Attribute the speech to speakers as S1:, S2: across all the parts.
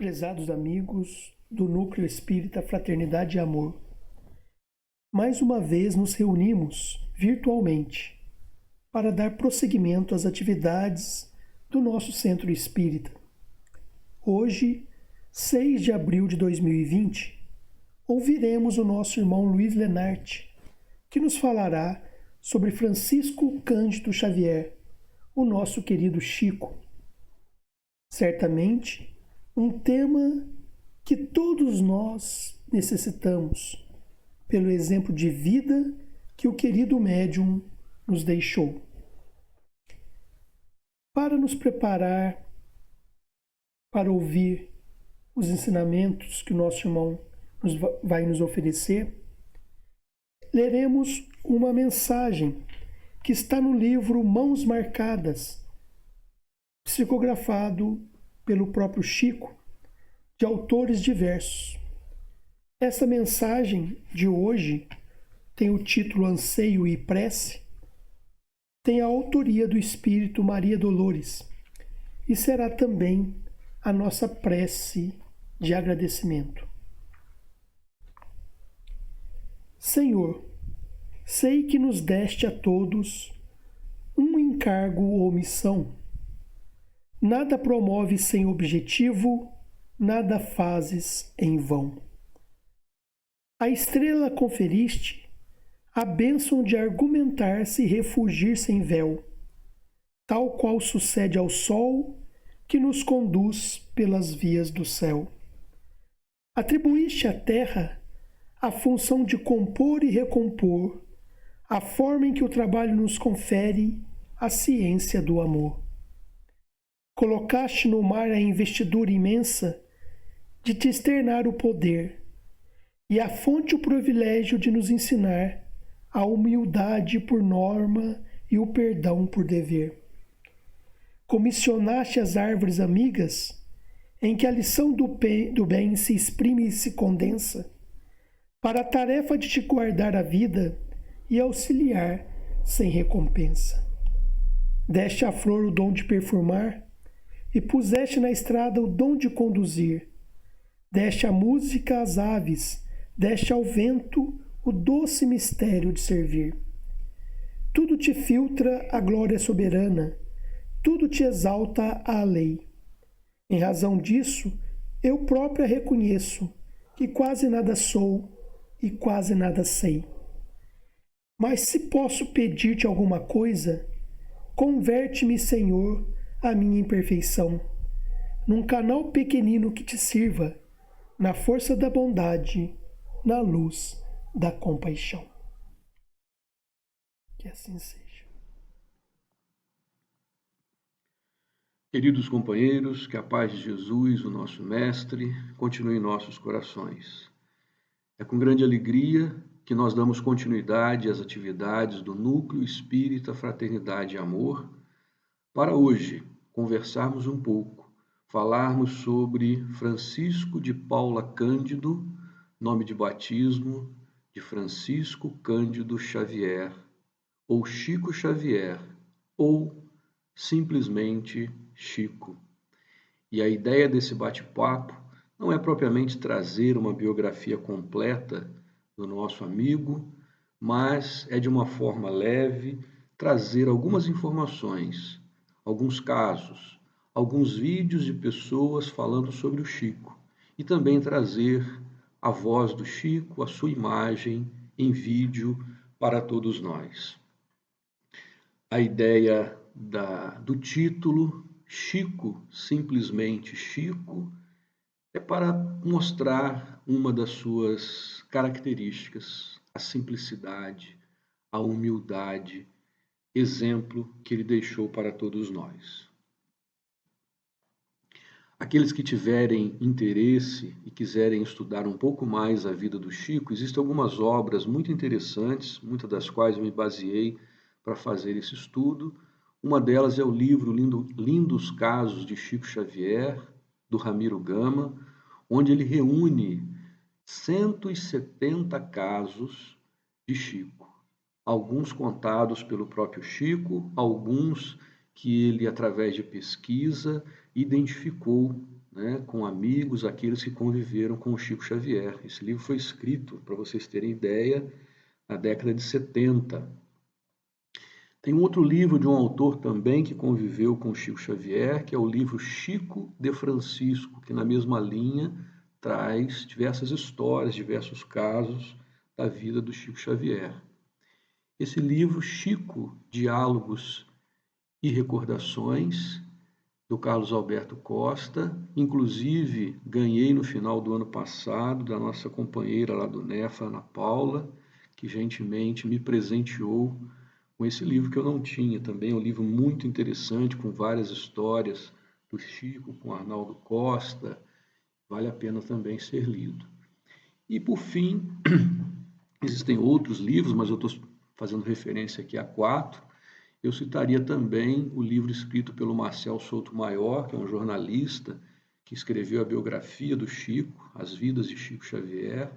S1: Prezados amigos do Núcleo Espírita Fraternidade e Amor, mais uma vez nos reunimos virtualmente para dar prosseguimento às atividades do nosso Centro Espírita. Hoje, 6 de abril de 2020, ouviremos o nosso irmão Luiz Lenart, que nos falará sobre Francisco Cândido Xavier, o nosso querido Chico. Certamente, um tema que todos nós necessitamos, pelo exemplo de vida que o querido médium nos deixou. Para nos preparar para ouvir os ensinamentos que o nosso irmão vai nos oferecer, leremos uma mensagem que está no livro Mãos Marcadas, psicografado pelo próprio Chico, de autores diversos. Essa mensagem de hoje tem o título Anseio e Prece, tem a autoria do Espírito Maria Dolores e será também a nossa prece de agradecimento. Senhor, sei que nos deste a todos um encargo ou missão. Nada promoves sem objetivo, nada fazes em vão. A estrela conferiste a bênção de argumentar-se e refugir sem véu, tal qual sucede ao sol que nos conduz pelas vias do céu. Atribuíste à terra a função de compor e recompor, a forma em que o trabalho nos confere a ciência do amor. Colocaste no mar a investidura imensa de te externar o poder, e a fonte o privilégio de nos ensinar a humildade por norma e o perdão por dever. Comissionaste as árvores amigas, em que a lição do bem se exprime e se condensa, para a tarefa de te guardar a vida e auxiliar sem recompensa. Deste à flor o dom de perfumar, e puseste na estrada o dom de conduzir. Deste à música às aves, deste ao vento o doce mistério de servir. Tudo te filtra a glória soberana, tudo te exalta a lei. Em razão disso, eu própria reconheço que quase nada sou e quase nada sei. Mas se posso pedir-te alguma coisa, converte-me, Senhor, a minha imperfeição, num canal pequenino que te sirva, na força da bondade, na luz da compaixão. Que assim seja.
S2: Queridos companheiros, que a paz de Jesus, o nosso Mestre, continue em nossos corações. É com grande alegria que nós damos continuidade às atividades do Núcleo Espírita Fraternidade e Amor, para hoje conversarmos um pouco, falarmos sobre Francisco de Paula Cândido, nome de batismo de Francisco Cândido Xavier, ou Chico Xavier, ou simplesmente Chico. E a ideia desse bate-papo não é propriamente trazer uma biografia completa do nosso amigo, mas é de uma forma leve trazer algumas informações, alguns casos, alguns vídeos de pessoas falando sobre o Chico e também trazer a voz do Chico, a sua imagem em vídeo para todos nós. A ideia do título Chico, simplesmente Chico, é para mostrar uma das suas características, a simplicidade, a humildade, exemplo que ele deixou para todos nós. Aqueles que tiverem interesse e quiserem estudar um pouco mais a vida do Chico, existem algumas obras muito interessantes, muitas das quais eu me baseei para fazer esse estudo. Uma delas é o livro Lindos Casos de Chico Xavier, do Ramiro Gama, onde ele reúne 170 casos de Chico. Alguns contados pelo próprio Chico, alguns que ele, através de pesquisa, identificou né, com amigos, aqueles que conviveram com o Chico Xavier. Esse livro foi escrito, para vocês terem ideia, na década de 70. Tem um outro livro de um autor também que conviveu com o Chico Xavier, que é o livro Chico de Francisco, que na mesma linha traz diversas histórias, diversos casos da vida do Chico Xavier. Esse livro, Chico, Diálogos e Recordações, do Carlos Alberto Costa, inclusive ganhei no final do ano passado da nossa companheira lá do NEFA, Ana Paula, que gentilmente me presenteou com esse livro que eu não tinha também. É um livro muito interessante, com várias histórias do Chico, com Arnaldo Costa, vale a pena também ser lido. E por fim, existem outros livros, mas eu estou fazendo referência aqui a 4. Eu citaria também o livro escrito pelo Marcel Souto-Maior, que é um jornalista que escreveu a biografia do Chico, As Vidas de Chico Xavier,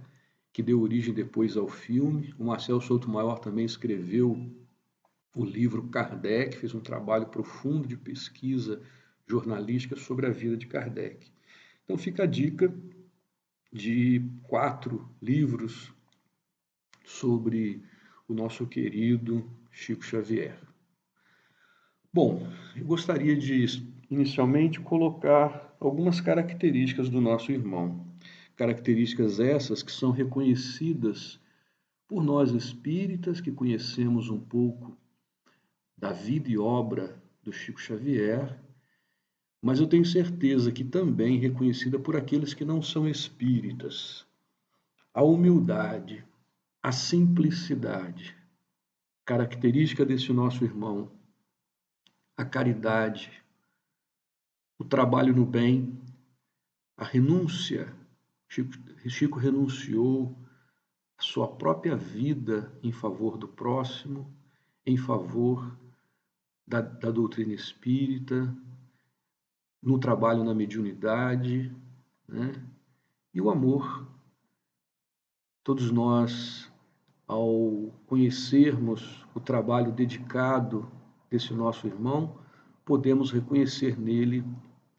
S2: que deu origem depois ao filme. O Marcel Souto-Maior também escreveu o livro Kardec, fez um trabalho profundo de pesquisa jornalística sobre a vida de Kardec. Então fica a dica de 4 livros sobre o nosso querido Chico Xavier. Bom, eu gostaria de inicialmente colocar algumas características do nosso irmão. Características essas que são reconhecidas por nós espíritas que conhecemos um pouco da vida e obra do Chico Xavier, mas eu tenho certeza que também reconhecida por aqueles que não são espíritas. A humildade, a simplicidade, característica desse nosso irmão, a caridade, o trabalho no bem, a renúncia. Chico renunciou a sua própria vida em favor do próximo, em favor da doutrina espírita, no trabalho na mediunidade, né? E o amor. Todos nós, ao conhecermos o trabalho dedicado desse nosso irmão, podemos reconhecer nele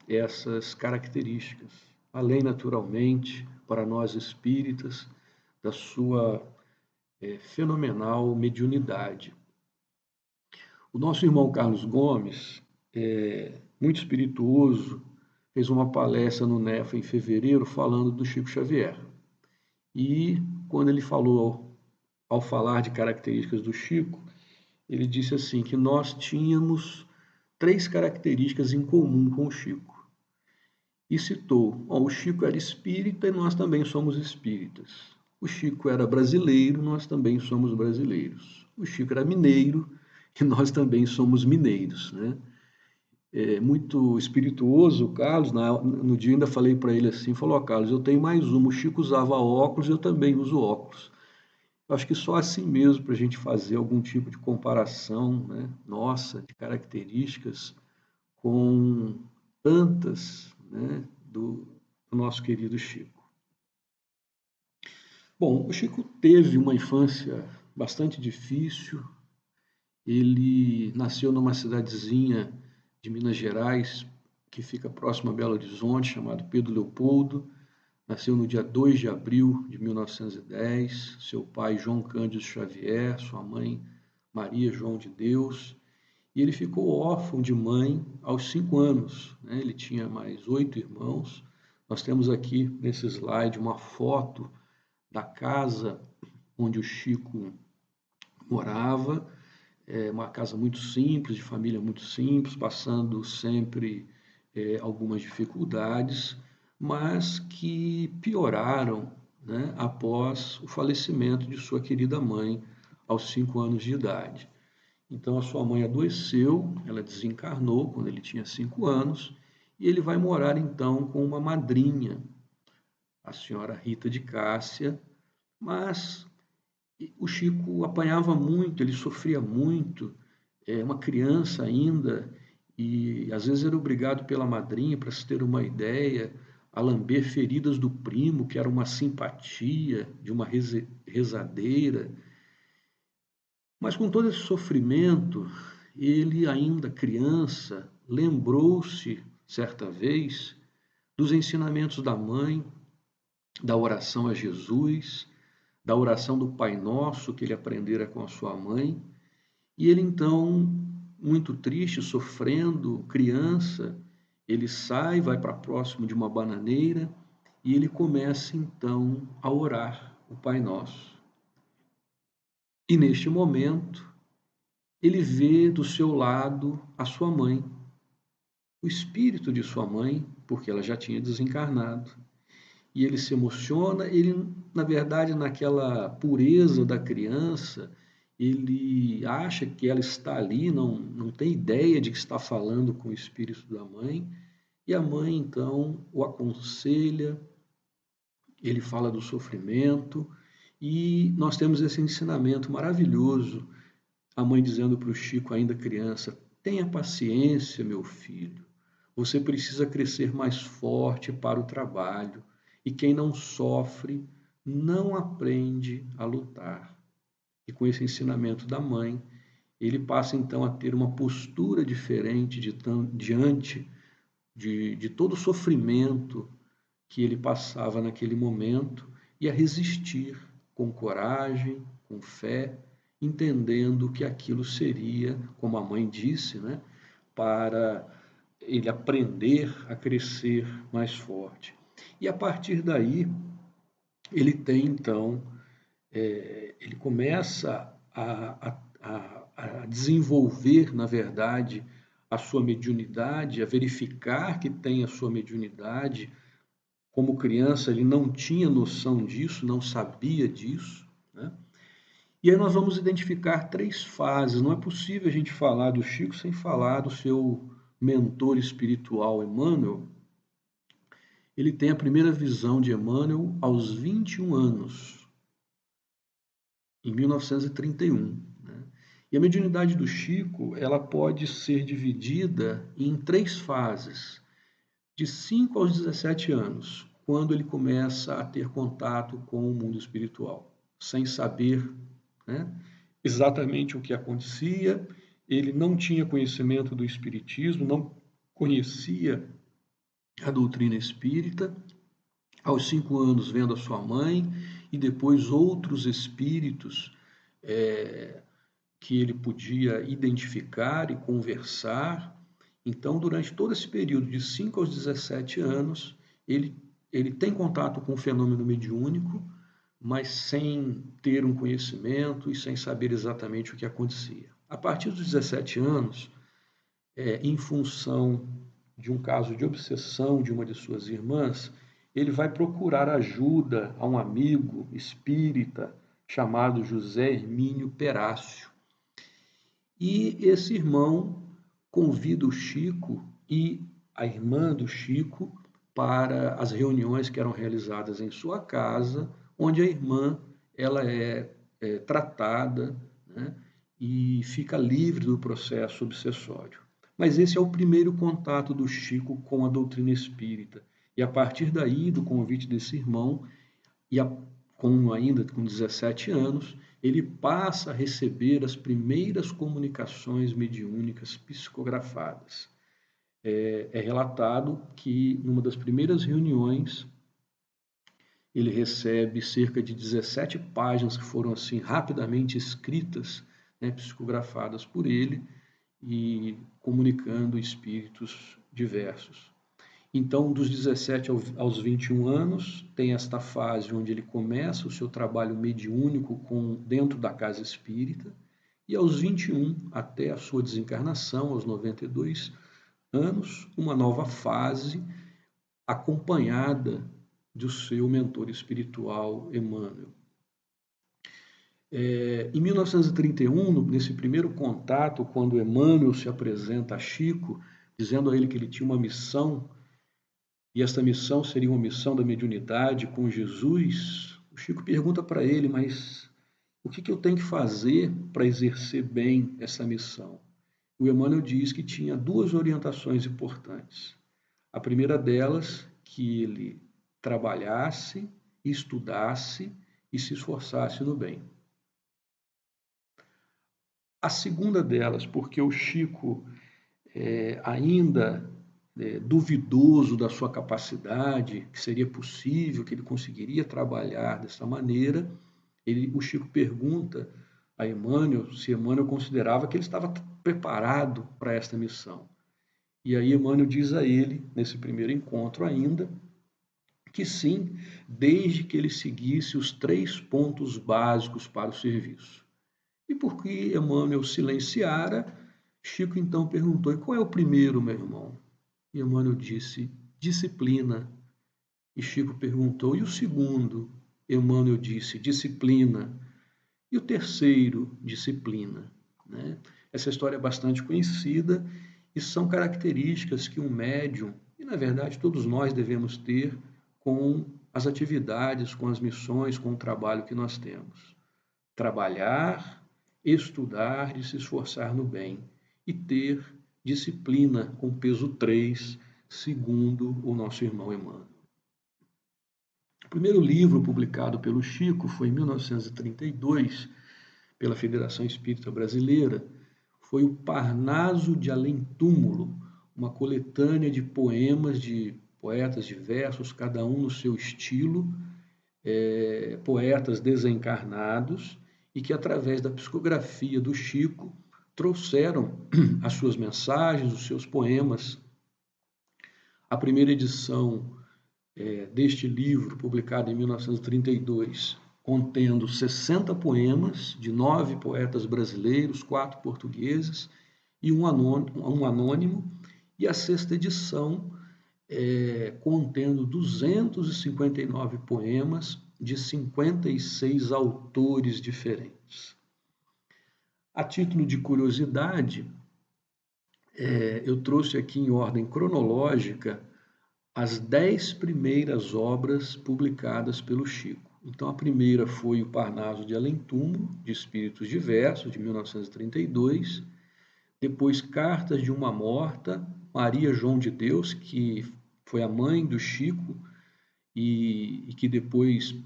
S2: essas características, além, naturalmente, para nós espíritas, da sua fenomenal mediunidade. O nosso irmão Carlos Gomes, muito espirituoso, fez uma palestra no NEFA em fevereiro falando do Chico Xavier. E quando ele falou, ao falar de características do Chico, ele disse assim que nós tínhamos 3 características em comum com o Chico. E citou, o Chico era espírita e nós também somos espíritas. O Chico era brasileiro, nós também somos brasileiros. O Chico era mineiro e nós também somos mineiros, né? Muito espirituoso o Carlos. No dia ainda falei para ele assim, falou, Carlos, eu tenho mais uma, o Chico usava óculos, eu também uso óculos. Eu acho que só assim mesmo para a gente fazer algum tipo de comparação, né, nossa, de características com tantas, né, do nosso querido Chico. Bom, o Chico teve uma infância bastante difícil. Ele nasceu numa cidadezinha de Minas Gerais, que fica próximo a Belo Horizonte, chamado Pedro Leopoldo. Nasceu no dia 2 de abril de 1910. Seu pai, João Cândido Xavier, sua mãe, Maria João de Deus. E ele ficou órfão de mãe aos 5 anos, né? Ele tinha mais 8 irmãos. Nós temos aqui nesse slide uma foto da casa onde o Chico morava. Uma casa muito simples, de família muito simples, passando sempre algumas dificuldades, mas que pioraram, né, após o falecimento de sua querida mãe aos 5 anos de idade. Então a sua mãe adoeceu, ela desencarnou quando ele tinha 5 anos, e ele vai morar então com uma madrinha, a senhora Rita de Cássia, mas o Chico apanhava muito, ele sofria muito, uma criança ainda, e às vezes era obrigado pela madrinha, para se ter uma ideia, a lamber feridas do primo, que era uma simpatia, de uma rezadeira. Mas com todo esse sofrimento, ele ainda criança, lembrou-se, certa vez, dos ensinamentos da mãe, da oração a Jesus, da oração do Pai Nosso que ele aprendera com a sua mãe. E ele então, muito triste, sofrendo, criança, ele sai, vai para próximo de uma bananeira e ele começa então a orar o Pai Nosso. E neste momento, ele vê do seu lado a sua mãe, o espírito de sua mãe, porque ela já tinha desencarnado. E ele se emociona, ele, na verdade, naquela pureza da criança, ele acha que ela está ali, não tem ideia de que está falando com o espírito da mãe, e a mãe, então, o aconselha, ele fala do sofrimento, e nós temos esse ensinamento maravilhoso, a mãe dizendo para o Chico, ainda criança, tenha paciência, meu filho, você precisa crescer mais forte para o trabalho, e quem não sofre não aprende a lutar. E com esse ensinamento da mãe, ele passa então a ter uma postura diferente diante de todo o sofrimento que ele passava naquele momento e a resistir com coragem, com fé, entendendo que aquilo seria, como a mãe disse, né, para ele aprender a crescer mais forte. E a partir daí, ele tem então, ele começa a desenvolver, na verdade, a sua mediunidade, a verificar que tem a sua mediunidade. Como criança, ele não tinha noção disso, não sabia disso, né? E aí nós vamos identificar 3 fases. Não é possível a gente falar do Chico sem falar do seu mentor espiritual, Emmanuel. Ele tem a primeira visão de Emmanuel aos 21 anos, em 1931. Né? E a mediunidade do Chico, ela pode ser dividida em 3 fases, de 5 aos 17 anos, quando ele começa a ter contato com o mundo espiritual, sem saber, né, exatamente o que acontecia, ele não tinha conhecimento do espiritismo, não conhecia a doutrina espírita. Aos 5 anos, vendo a sua mãe e depois outros espíritos que ele podia identificar e conversar. Então, durante todo esse período de 5 aos 17 anos, ele tem contato com o fenômeno mediúnico, mas sem ter um conhecimento e sem saber exatamente o que acontecia. A partir dos 17 anos, em função de um caso de obsessão de uma de suas irmãs, ele vai procurar ajuda a um amigo espírita chamado José Hermínio Perácio. E esse irmão convida o Chico e a irmã do Chico para as reuniões que eram realizadas em sua casa, onde a irmã ela é tratada, né, e fica livre do processo obsessório. Mas esse é o primeiro contato do Chico com a doutrina espírita. E a partir daí, do convite desse irmão, ainda com 17 anos, ele passa a receber as primeiras comunicações mediúnicas psicografadas. É relatado que, numa das primeiras reuniões, ele recebe cerca de 17 páginas que foram assim rapidamente escritas, né, psicografadas por ele e comunicando espíritos diversos. Então, dos 17 aos 21 anos, tem esta fase onde ele começa o seu trabalho mediúnico dentro da casa espírita, e aos 21, até a sua desencarnação, aos 92 anos, uma nova fase acompanhada do seu mentor espiritual, Emmanuel. Em 1931, nesse primeiro contato, quando Emmanuel se apresenta a Chico, dizendo a ele que ele tinha uma missão, e esta missão seria uma missão da mediunidade com Jesus, o Chico pergunta para ele, mas o que eu tenho que fazer para exercer bem essa missão? O Emmanuel diz que tinha 2 orientações importantes. A primeira delas, que ele trabalhasse, estudasse e se esforçasse no bem. A segunda delas, porque o Chico ainda duvidoso da sua capacidade, que seria possível, que ele conseguiria trabalhar dessa maneira, o Chico pergunta a Emmanuel se Emmanuel considerava que ele estava preparado para esta missão. E aí Emmanuel diz a ele, nesse primeiro encontro ainda, que sim, desde que ele seguisse os 3 pontos básicos para o serviço. E porque Emmanuel silenciara, Chico então perguntou: e qual é o primeiro, meu irmão? E Emmanuel disse: disciplina. E Chico perguntou: e o segundo? Emmanuel disse: disciplina. E o terceiro? Disciplina. Né? Essa história é bastante conhecida e são características que um médium, e na verdade todos nós devemos ter com as atividades, com as missões, com o trabalho que nós temos. Trabalhar, estudar e se esforçar no bem e ter disciplina com peso 3, segundo o nosso irmão Emmanuel. O primeiro livro publicado pelo Chico foi em 1932, pela Federação Espírita Brasileira, foi o Parnaso de Além Túmulo, uma coletânea de poemas de poetas diversos, cada um no seu estilo, poetas desencarnados, e que através da psicografia do Chico trouxeram as suas mensagens, os seus poemas. A primeira edição deste livro, publicado em 1932, contendo 60 poemas de 9 poetas brasileiros, 4 portugueses e um anônimo, e a sexta edição, contendo 259 poemas de 56 autores diferentes. A título de curiosidade, eu trouxe aqui em ordem cronológica as 10 primeiras obras publicadas pelo Chico. Então, a primeira foi o Parnaso de Além Túmulo, de Espíritos Diversos, de 1932. Depois, Cartas de uma Morta, Maria João de Deus, que foi a mãe do Chico e que depois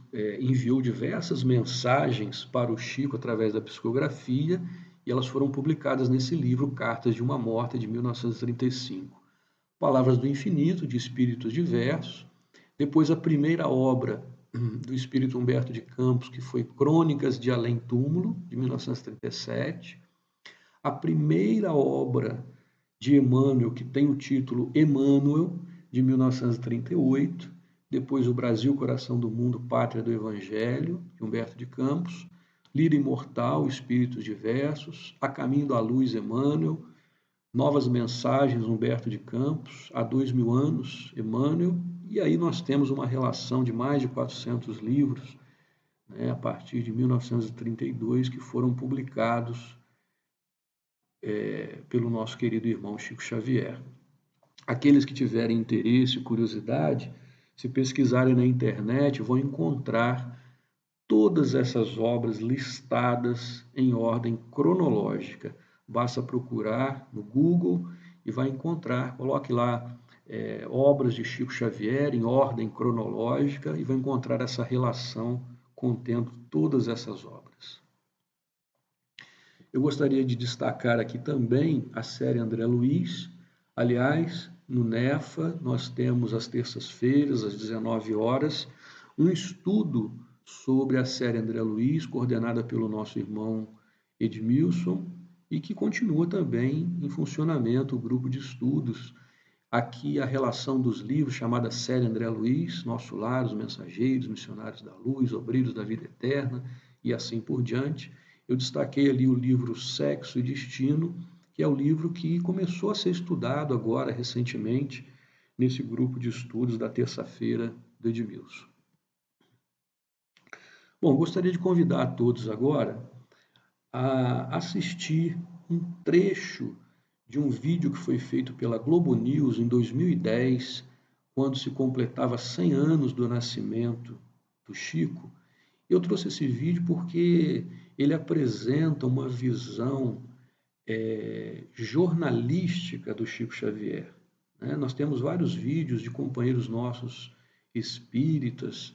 S2: enviou diversas mensagens para o Chico através da psicografia, e elas foram publicadas nesse livro, Cartas de uma Morta, de 1935. Palavras do Infinito, de Espíritos Diversos. Depois, a primeira obra do Espírito Humberto de Campos, que foi Crônicas de Além Túmulo, de 1937. A primeira obra de Emmanuel, que tem o título Emmanuel, de 1938. Depois, O Brasil, Coração do Mundo, Pátria do Evangelho, de Humberto de Campos. Lira Imortal, Espíritos Diversos. A Caminho da Luz, Emmanuel. Novas Mensagens, Humberto de Campos. Há 2000 anos, Emmanuel. E aí nós temos uma relação de mais de 400 livros, a partir de 1932, que foram publicados pelo nosso querido irmão Chico Xavier. Aqueles que tiverem interesse e curiosidade, se pesquisarem na internet, vão encontrar todas essas obras listadas em ordem cronológica. Basta procurar no Google e vai encontrar, coloque lá obras de Chico Xavier em ordem cronológica e vai encontrar essa relação contendo todas essas obras. Eu gostaria de destacar aqui também a série André Luiz. Aliás, no NEFA nós temos às terças-feiras, às 19 horas, um estudo sobre a série André Luiz, coordenada pelo nosso irmão Edmilson, e que continua também em funcionamento o grupo de estudos. Aqui a relação dos livros, chamada série André Luiz, Nosso Lar, Os Mensageiros, Missionários da Luz, Obreiros da Vida Eterna e assim por diante. Eu destaquei ali o livro Sexo e Destino, que é o livro que começou a ser estudado agora, recentemente, nesse grupo de estudos da terça-feira do Edmilson. Bom, gostaria de convidar a todos agora a assistir um trecho de um vídeo que foi feito pela Globo News em 2010, quando se completava 100 anos do nascimento do Chico. Eu trouxe esse vídeo porque ele apresenta uma visão jornalística do Chico Xavier. Nós temos vários vídeos de companheiros nossos espíritas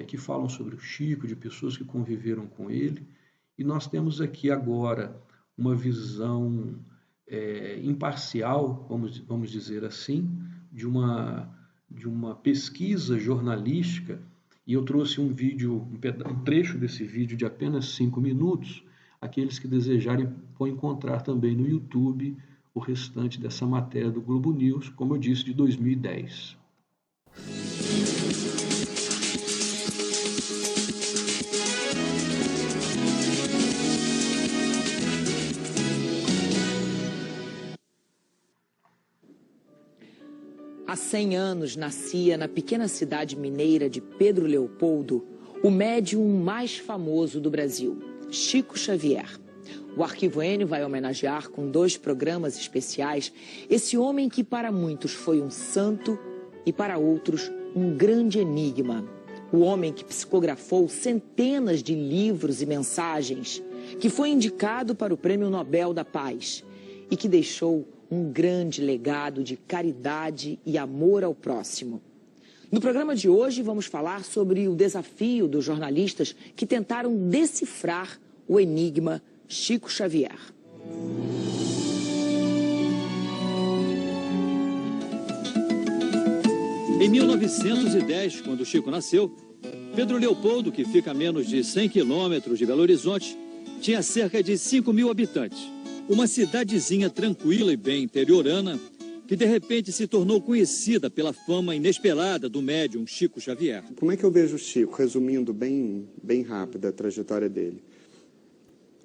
S2: que falam sobre o Chico, de pessoas que conviveram com ele, e nós temos aqui agora uma visão imparcial, vamos dizer assim, de uma pesquisa jornalística, e eu trouxe um trecho desse vídeo de apenas 5 minutos. Aqueles que desejarem podem encontrar também no YouTube o restante dessa matéria do Globo News, como eu disse, de 2010.
S3: Há 100 anos nascia na pequena cidade mineira de Pedro Leopoldo o médium mais famoso do Brasil, Chico Xavier. O Arquivo N vai homenagear com 2 programas especiais esse homem que para muitos foi um santo e para outros um grande enigma. O homem que psicografou centenas de livros e mensagens, que foi indicado para o Prêmio Nobel da Paz e que deixou um grande legado de caridade e amor ao próximo. No programa de hoje vamos falar sobre o desafio dos jornalistas que tentaram decifrar o enigma Chico Xavier.
S4: Em 1910, quando Chico nasceu, Pedro Leopoldo, que fica a menos de 100 quilômetros de Belo Horizonte, tinha cerca de 5.000 habitantes. Uma cidadezinha tranquila e bem interiorana, que de repente se tornou conhecida pela fama inesperada do médium Chico Xavier.
S5: Como é que eu vejo o Chico, resumindo bem rápido a trajetória dele?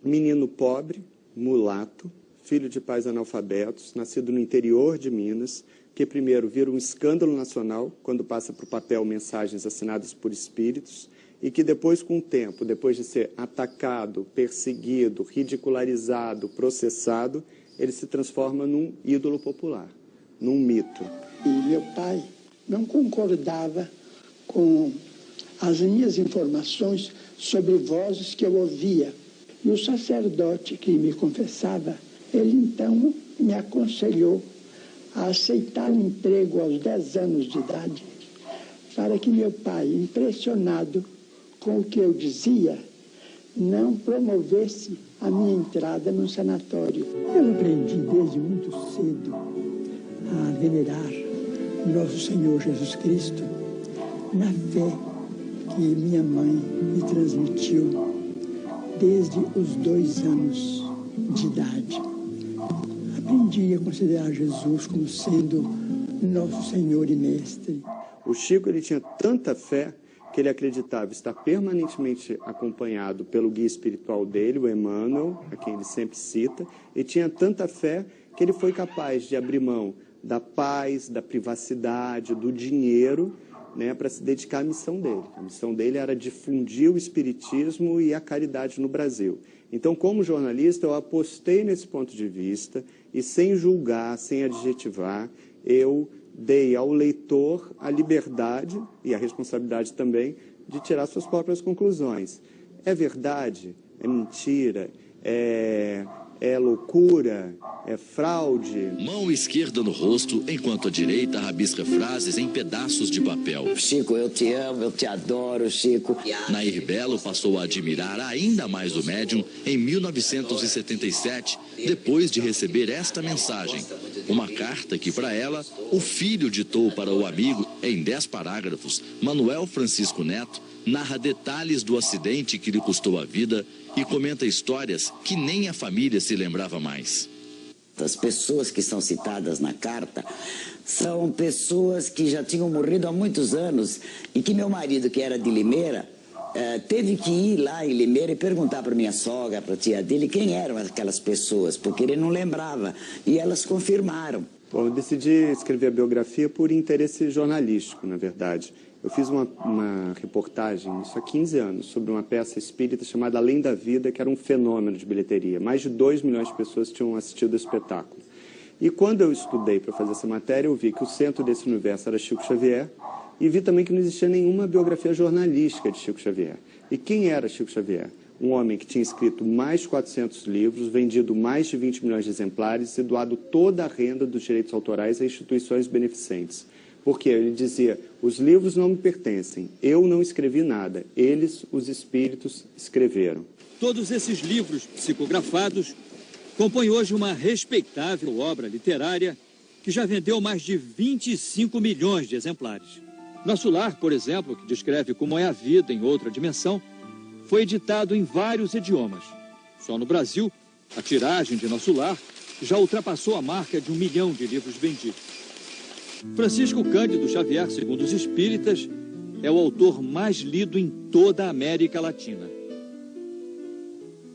S5: Menino pobre, mulato, filho de pais analfabetos, nascido no interior de Minas, que primeiro vira um escândalo nacional quando passa para o papel mensagens assinadas por espíritos, e que depois, com o tempo, depois de ser atacado, perseguido, ridicularizado, processado, ele se transforma num ídolo popular, num mito.
S6: E meu pai não concordava com as minhas informações sobre vozes que eu ouvia. E o sacerdote que me confessava, ele então me aconselhou a aceitar um emprego aos 10 anos de idade, para que meu pai, impressionado com o que eu dizia, não promovesse a minha entrada no sanatório. Eu aprendi desde muito cedo a venerar nosso Senhor Jesus Cristo na fé que minha mãe me transmitiu desde os 2 anos de idade. Aprendi a considerar Jesus como sendo nosso Senhor e Mestre.
S5: O Chico ele tinha tanta fé que ele acreditava estar permanentemente acompanhado pelo guia espiritual dele, o Emmanuel, a quem ele sempre cita, e tinha tanta fé que ele foi capaz de abrir mão da paz, da privacidade, do dinheiro, né, para se dedicar à missão dele. A missão dele era difundir o espiritismo e a caridade no Brasil. Então, como jornalista, eu apostei nesse ponto de vista e, sem julgar, sem adjetivar, eu dei ao leitor a liberdade e a responsabilidade também de tirar suas próprias conclusões. É verdade? É mentira? É loucura? É fraude?
S7: Mão esquerda no rosto, enquanto a direita rabisca frases em pedaços de papel.
S8: Chico, eu te amo, eu te adoro, Chico.
S7: Nair Belo passou a admirar ainda mais o médium em 1977, depois de receber esta mensagem. Uma carta que, para ela, o filho ditou para o amigo em 10 parágrafos. Manuel Francisco Neto narra detalhes do acidente que lhe custou a vida e comenta histórias que nem a família se lembrava mais.
S8: As pessoas que são citadas na carta são pessoas que já tinham morrido há muitos anos e que meu marido, que era de Limeira, teve que ir lá em Limeira e perguntar para minha sogra, para a tia dele, quem eram aquelas pessoas, porque ele não lembrava. E elas confirmaram.
S5: Bom, eu decidi escrever a biografia por interesse jornalístico, na verdade. Eu fiz uma reportagem, isso há 15 anos, sobre uma peça espírita chamada Além da Vida, que era um fenômeno de bilheteria. Mais de 2 milhões de pessoas tinham assistido o espetáculo. E quando eu estudei para fazer essa matéria, eu vi que o centro desse universo era Chico Xavier e vi também que não existia nenhuma biografia jornalística de Chico Xavier. E quem era Chico Xavier? Um homem que tinha escrito mais de 400 livros, vendido mais de 20 milhões de exemplares e doado toda a renda dos direitos autorais a instituições beneficentes. Porque ele dizia, os livros não me pertencem, eu não escrevi nada, eles, os espíritos, escreveram.
S4: Todos esses livros psicografados compõe hoje uma respeitável obra literária que já vendeu mais de 25 milhões de exemplares. Nosso Lar, por exemplo, que descreve como é a vida em outra dimensão, foi editado em vários idiomas. Só no Brasil, a tiragem de Nosso Lar já ultrapassou a marca de 1 milhão de livros vendidos. Francisco Cândido Xavier, segundo os espíritas, é o autor mais lido em toda a América Latina.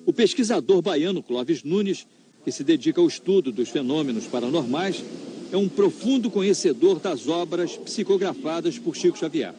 S4: O pesquisador baiano Clóvis Nunes, que se dedica ao estudo dos fenômenos paranormais, é um profundo conhecedor das obras psicografadas por Chico Xavier.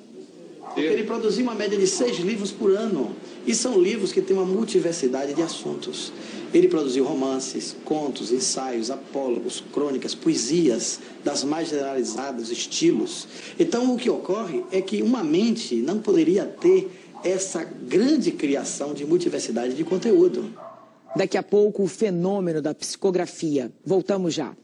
S9: Ele produziu uma média de 6 livros por ano, e são livros que têm uma multiversidade de assuntos. Ele produziu romances, contos, ensaios, apólogos, crônicas, poesias, das mais generalizados estilos. Então, o que ocorre é que uma mente não poderia ter essa grande criação de multiversidade de conteúdo.
S3: Daqui a pouco, o fenômeno da psicografia. Voltamos já.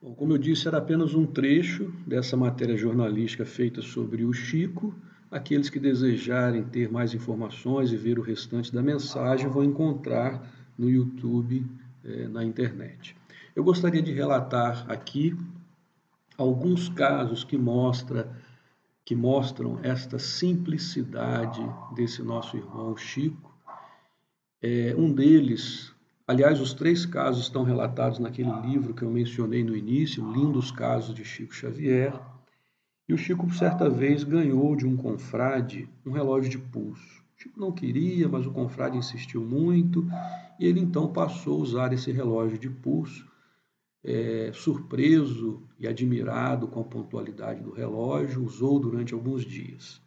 S2: Bom, como eu disse, era apenas um trecho dessa matéria jornalística feita sobre o Chico. Aqueles que desejarem ter mais informações e ver o restante da mensagem vão encontrar no YouTube, na internet. Eu gostaria de relatar aqui alguns casos que mostram esta simplicidade desse nosso irmão Chico. Um deles, aliás, os 3 casos estão relatados naquele livro que eu mencionei no início, Lindos Casos de Chico Xavier. E o Chico, certa vez, ganhou de um confrade um relógio de pulso. O Chico não queria, mas o confrade insistiu muito, e ele então passou a usar esse relógio de pulso, surpreso e admirado com a pontualidade do relógio, usou durante alguns dias.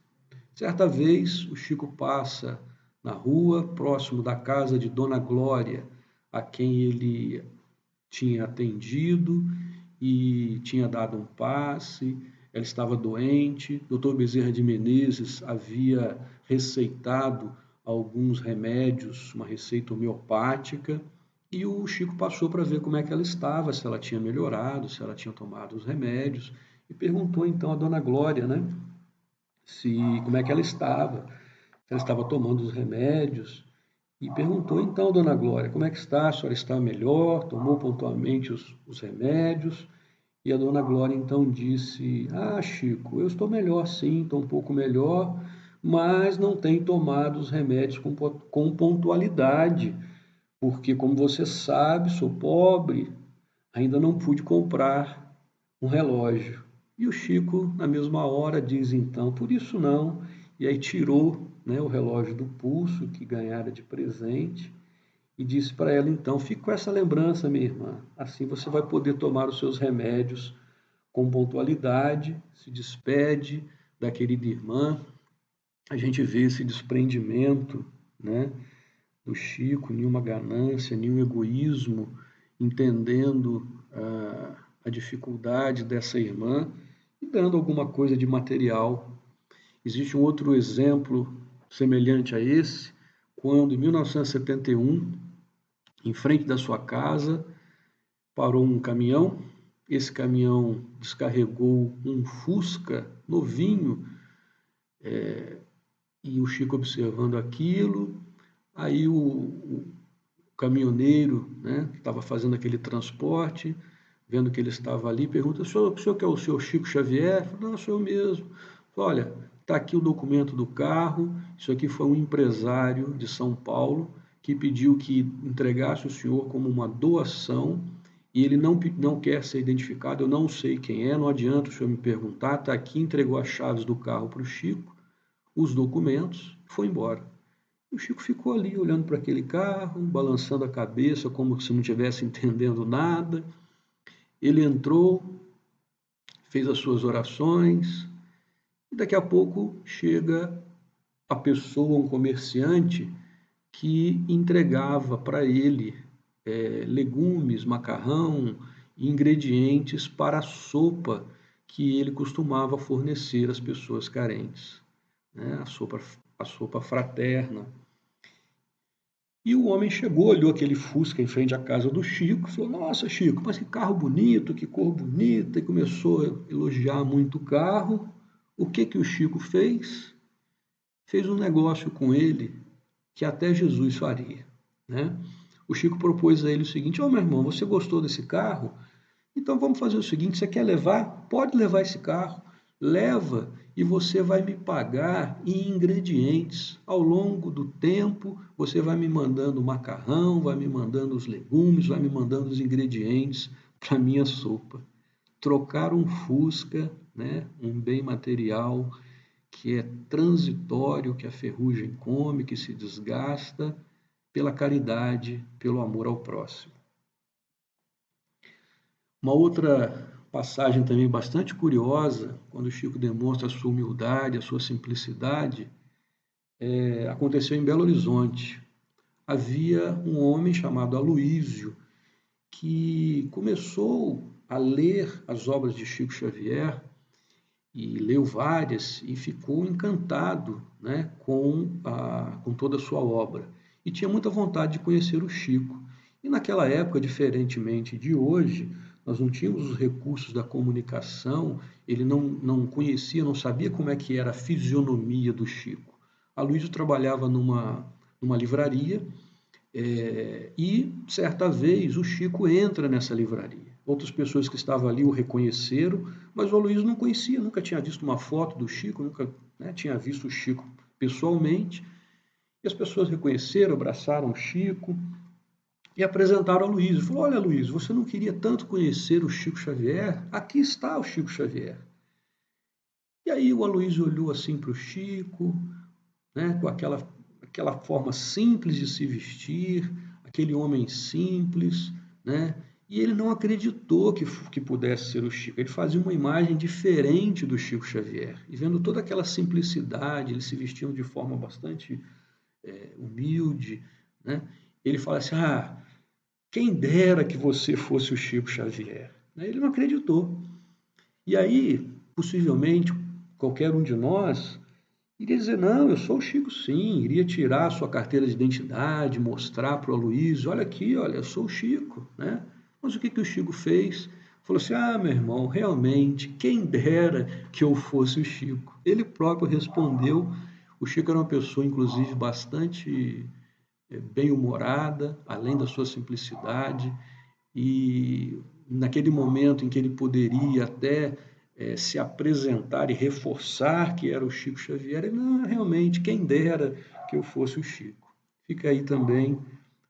S2: Certa vez, o Chico passa na rua, próximo da casa de Dona Glória, a quem ele tinha atendido e tinha dado um passe. Ela estava doente, Dr. Bezerra de Menezes havia receitado alguns remédios, uma receita homeopática, e o Chico passou para ver como é que ela estava, se ela tinha melhorado, se ela tinha tomado os remédios, e perguntou então a Dona Glória, como é que ela estava, se ela estava tomando os remédios, e perguntou então a Dona Glória, como é que está, a senhora está melhor, tomou pontualmente os remédios? E a Dona Glória então disse, Chico, eu estou melhor sim, estou um pouco melhor, mas não tenho tomado os remédios com pontualidade, porque como você sabe, sou pobre, ainda não pude comprar um relógio. E o Chico, na mesma hora, diz então, por isso não, e aí tirou o relógio do pulso que ganhara de presente, e disse para ela, então, fique com essa lembrança, minha irmã, assim você vai poder tomar os seus remédios com pontualidade, se despede da querida irmã. A gente vê esse desprendimento, do Chico, nenhuma ganância, nenhum egoísmo, entendendo a dificuldade dessa irmã e dando alguma coisa de material. Existe um outro exemplo semelhante a esse, quando em 1971, em frente da sua casa, parou um caminhão. Esse caminhão descarregou um Fusca novinho, e o Chico observando aquilo. Aí o caminhoneiro, que estava fazendo aquele transporte, vendo que ele estava ali, pergunta, o senhor que é o senhor Chico Xavier? Falei, não, sou eu mesmo. Falei, olha, está aqui o documento do carro, isso aqui foi um empresário de São Paulo que pediu que entregasse o senhor como uma doação, e ele não quer ser identificado, eu não sei quem é, não adianta o senhor me perguntar, está aqui, entregou as chaves do carro para o Chico, os documentos, e foi embora. O Chico ficou ali, olhando para aquele carro, balançando a cabeça, como se não estivesse entendendo nada. Ele entrou, fez as suas orações, e daqui a pouco chega a pessoa, um comerciante, que entregava para ele legumes, macarrão, ingredientes para a sopa que ele costumava fornecer às pessoas carentes, a sopa fraterna. E o homem chegou, olhou aquele Fusca em frente à casa do Chico, falou, nossa, Chico, mas que carro bonito, que cor bonita, e começou a elogiar muito o carro. O que o Chico fez? fez um negócio com ele que até Jesus faria, né? O Chico propôs a ele o seguinte: meu irmão, você gostou desse carro? Então vamos fazer o seguinte, você quer levar? Pode levar esse carro, leva e você vai me pagar em ingredientes. Ao longo do tempo, você vai me mandando o macarrão, vai me mandando os legumes, vai me mandando os ingredientes para a minha sopa. Trocar um Fusca, né, um bem material que é transitório, que a ferrugem come, que se desgasta, pela caridade, pelo amor ao próximo. Uma outra passagem também bastante curiosa, quando o Chico demonstra a sua humildade, a sua simplicidade, aconteceu em Belo Horizonte. Havia um homem chamado Aloísio que começou a ler as obras de Chico Xavier e leu várias e ficou encantado, né, com toda a sua obra. E tinha muita vontade de conhecer o Chico. E naquela época, diferentemente de hoje, nós não tínhamos os recursos da comunicação, ele não conhecia, não sabia como é que era a fisionomia do Chico. Aloísio trabalhava numa livraria e, certa vez, o Chico entra nessa livraria. Outras pessoas que estavam ali o reconheceram, mas o Aloísio não conhecia, nunca tinha visto uma foto do Chico, nunca, né, tinha visto o Chico pessoalmente. E as pessoas reconheceram, abraçaram o Chico e apresentaram a Aloísio. Falou: olha, Aloísio, você não queria tanto conhecer o Chico Xavier? Aqui está o Chico Xavier. E aí o Aloísio olhou assim para o Chico, né, com aquela forma simples de se vestir, aquele homem simples, né? E ele não acreditou que pudesse ser o Chico. Ele fazia uma imagem diferente do Chico Xavier. E vendo toda aquela simplicidade, eles se vestiam de forma bastante humilde, né? Ele fala assim: quem dera que você fosse o Chico Xavier. Ele não acreditou. E aí, possivelmente, qualquer um de nós iria dizer: não, eu sou o Chico sim, iria tirar a sua carteira de identidade, mostrar para o Aloísio: olha aqui, olha, eu sou o Chico, né? Mas o que o Chico fez? Falou assim: meu irmão, realmente, quem dera que eu fosse o Chico. Ele próprio respondeu. O Chico era uma pessoa, inclusive, bastante bem-humorada, além da sua simplicidade, e naquele momento em que ele poderia até se apresentar e reforçar que era o Chico Xavier, ele: não, realmente, quem dera que eu fosse o Chico. Fica aí também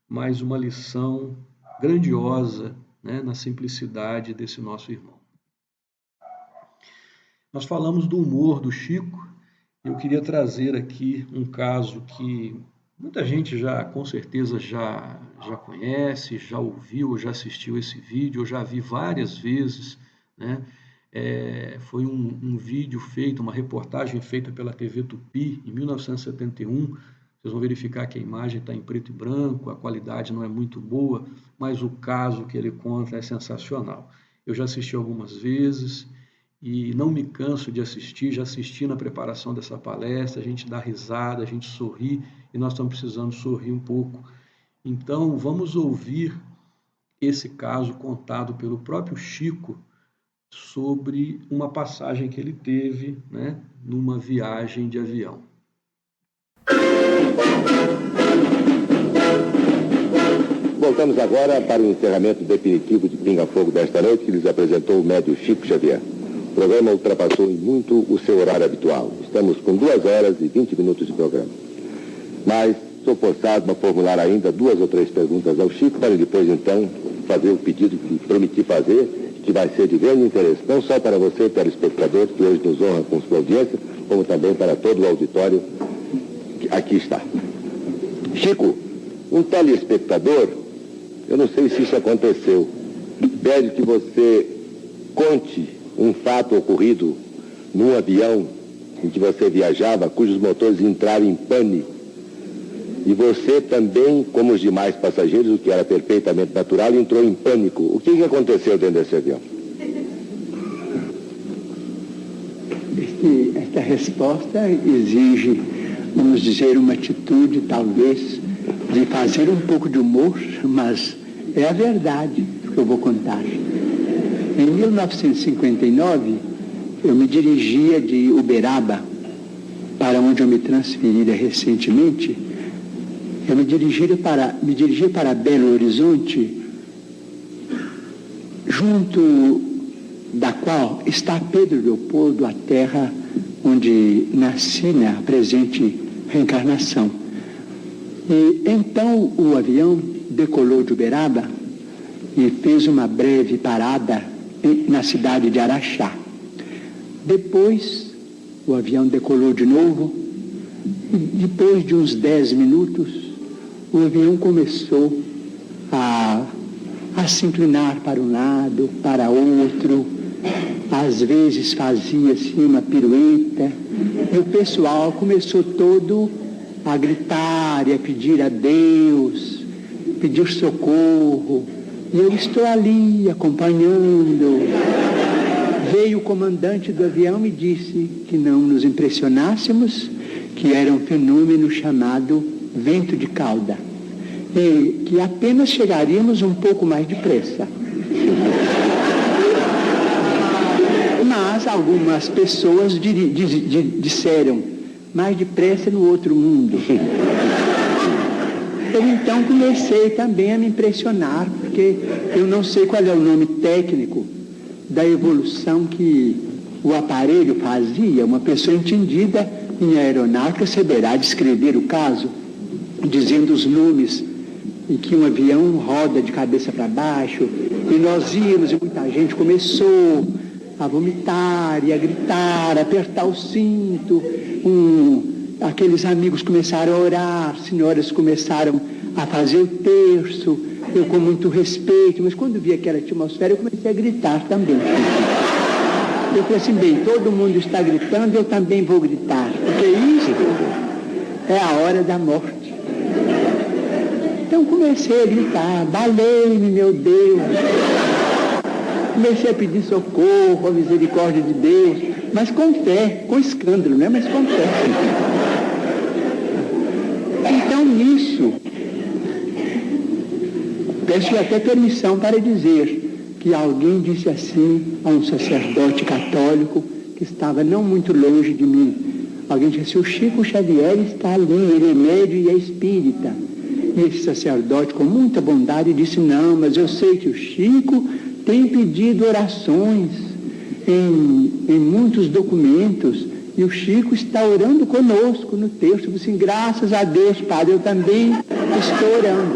S2: mais uma lição grandiosa, né, na simplicidade desse nosso irmão. Nós falamos do humor do Chico. Eu queria trazer aqui um caso que muita gente com certeza já conhece, já ouviu, já assistiu esse vídeo, eu já vi várias vezes, né? Foi um vídeo feito, uma reportagem feita pela TV Tupi em 1971. Vocês vão verificar que a imagem está em preto e branco, a qualidade não é muito boa, mas o caso que ele conta é sensacional. Eu já assisti algumas vezes e não me canso de assistir, já assisti na preparação dessa palestra, a gente dá risada, a gente sorri, e nós estamos precisando sorrir um pouco. Então, vamos ouvir esse caso contado pelo próprio Chico sobre uma passagem que ele teve, né, numa viagem de avião.
S10: Voltamos agora para o encerramento definitivo de Pinga Fogo desta noite, que lhes apresentou o médium Chico Xavier. O programa ultrapassou em muito o seu horário habitual. Estamos com 2 horas e 20 minutos de programa. Mas sou forçado a formular ainda 2 ou 3 perguntas ao Chico, para depois, então, fazer o pedido que prometi fazer, que vai ser de grande interesse, não só para você, telespectador, que hoje nos honra com sua audiência, como também para todo o auditório que aqui está. Chico, um telespectador, eu não sei se isso aconteceu, pede que você conte um fato ocorrido num avião em que você viajava, cujos motores entraram em pane, e você também, como os demais passageiros, o que era perfeitamente natural, entrou em pânico. O que aconteceu dentro desse avião?
S6: Esta resposta exige, vamos dizer, uma atitude, talvez, de fazer um pouco de humor, mas é a verdade que eu vou contar. Em 1959, eu me dirigia de Uberaba para onde eu me transferira recentemente, eu me dirigi para Belo Horizonte, junto da qual está Pedro Leopoldo, a terra onde nasci na presente reencarnação. E então o avião decolou de Uberaba e fez uma breve parada na cidade de Araxá. Depois o avião decolou de novo e depois de uns 10 minutos o avião começou a se inclinar para um lado, para outro, às vezes fazia-se uma pirueta, e o pessoal começou todo a gritar e a pedir a Deus, pedir socorro, e eu estou ali acompanhando. Veio o comandante do avião e disse que não nos impressionássemos, que era um fenômeno chamado vento de cauda, e que apenas chegaríamos um pouco mais depressa. Mas algumas pessoas disseram, mais depressa no outro mundo. Eu então comecei também a me impressionar, porque eu não sei qual é o nome técnico da evolução que o aparelho fazia. Uma pessoa entendida em aeronáutica saberá descrever o caso, dizendo os nomes em que um avião roda de cabeça para baixo, e nós íamos e muita gente começou a vomitar e a gritar, a apertar o cinto, aqueles amigos começaram a orar, senhoras começaram a fazer o terço, eu com muito respeito, mas quando vi aquela atmosfera eu comecei a gritar também. Eu falei assim, bem, todo mundo está gritando, eu também vou gritar, porque isso é a hora da morte. Então comecei a gritar, valei-me, meu Deus. Comecei a pedir socorro, a misericórdia de Deus, mas com fé, com escândalo, né? Mas com fé. Então nisso, peço até permissão para dizer que alguém disse assim a um sacerdote católico que estava não muito longe de mim. Alguém disse assim, o Chico Xavier está ali, ele é médium e é espírita. E esse sacerdote, com muita bondade, disse, não, mas eu sei que o Chico tem pedido orações em muitos documentos, e o Chico está orando conosco no texto. Eu disse, assim, graças a Deus, Padre, eu também estou orando.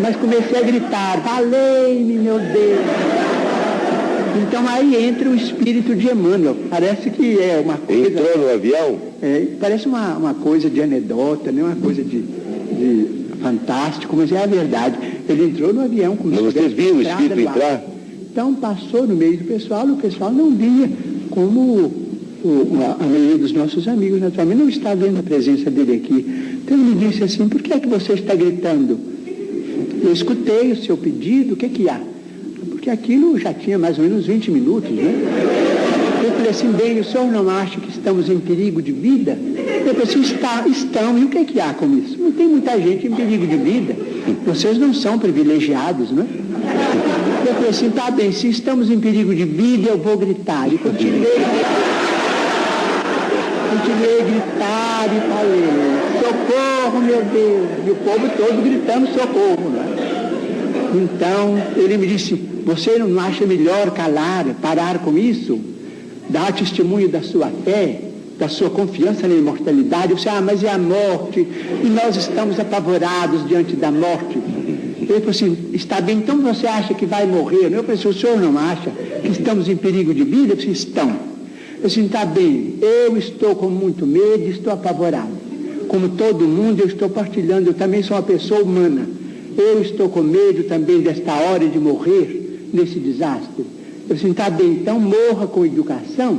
S6: Mas comecei a gritar, valei-me, meu Deus. Então aí entra o espírito de Emmanuel. Parece que é uma coisa...
S10: Entrou no avião?
S6: Parece uma coisa de anedota, né? Uma coisa de fantástico, mas é a verdade. Ele entrou no avião.
S10: Mas você viu o espírito entrar?
S6: Então passou no meio do pessoal, e o pessoal não via, como a maioria dos nossos amigos, naturalmente, não está vendo a presença dele aqui. Então ele me disse assim, por que é que você está gritando? Eu escutei o seu pedido, o que que há? Porque aquilo já tinha mais ou menos 20 minutos, né? Eu falei assim, bem, o senhor não acha que estamos em perigo de vida? Eu falei assim, estão, e o que que há com isso? Não tem muita gente em perigo de vida. Vocês não são privilegiados, né? Eu falei assim, tá bem, se estamos em perigo de vida, eu vou gritar. E continuei a gritar e falei, socorro, meu Deus. E o povo todo gritando socorro, né? Então, ele me disse, você não acha melhor calar, parar com isso? Dar testemunho da sua fé, da sua confiança na imortalidade? Você, mas e a morte? E nós estamos apavorados diante da morte. Ele falou assim, está bem, então você acha que vai morrer? Eu falei assim, o senhor não acha que estamos em perigo de vida? Eu falei, estão. Eu disse, está bem, eu estou com muito medo, estou apavorado. Como todo mundo, eu estou partilhando, eu também sou uma pessoa humana. Eu estou com medo também desta hora de morrer nesse desastre. Eu disse, está bem, então morra com educação.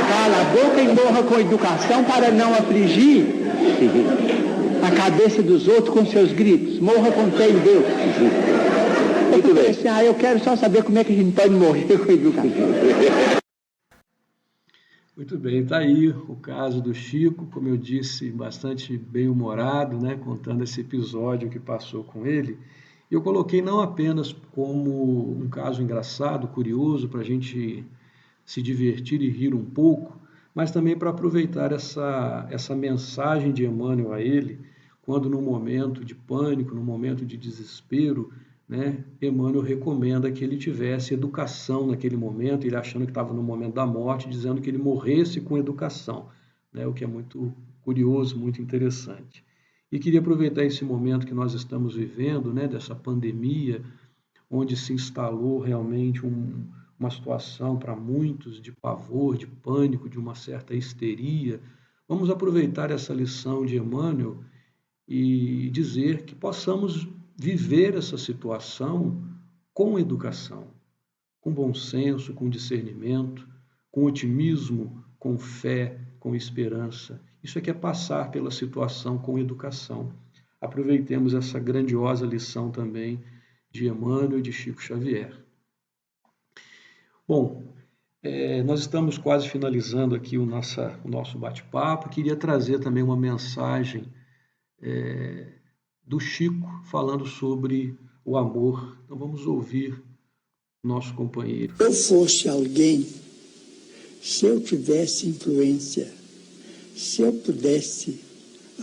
S6: Cala a boca e morra com educação para não afligir a cabeça dos outros com seus gritos. Morra com fé em Deus. Eu falei assim, eu quero só saber como é que a gente pode morrer com educação.
S2: Muito bem, está aí o caso do Chico, como eu disse, bastante bem-humorado, né, contando esse episódio que passou com ele. E eu coloquei não apenas como um caso engraçado, curioso, para a gente se divertir e rir um pouco, mas também para aproveitar essa mensagem de Emmanuel a ele, quando no momento de pânico, no momento de desespero, né, Emmanuel recomenda que ele tivesse educação naquele momento, ele achando que estava no momento da morte, dizendo que ele morresse com educação, né, o que é muito curioso, muito interessante. E queria aproveitar esse momento que nós estamos vivendo, né, dessa pandemia, onde se instalou realmente uma situação para muitos de pavor, de pânico, de uma certa histeria. Vamos aproveitar essa lição de Emmanuel e dizer que possamos viver essa situação com educação, com bom senso, com discernimento, com otimismo, com fé, com esperança. Isso é que é passar pela situação com educação. Aproveitemos essa grandiosa lição também de Emmanuel e de Chico Xavier. Bom, nós estamos quase finalizando aqui o nosso bate-papo. Queria trazer também uma mensagem do Chico falando sobre o amor. Então vamos ouvir o nosso companheiro.
S6: Se eu fosse alguém, se eu tivesse influência, se eu pudesse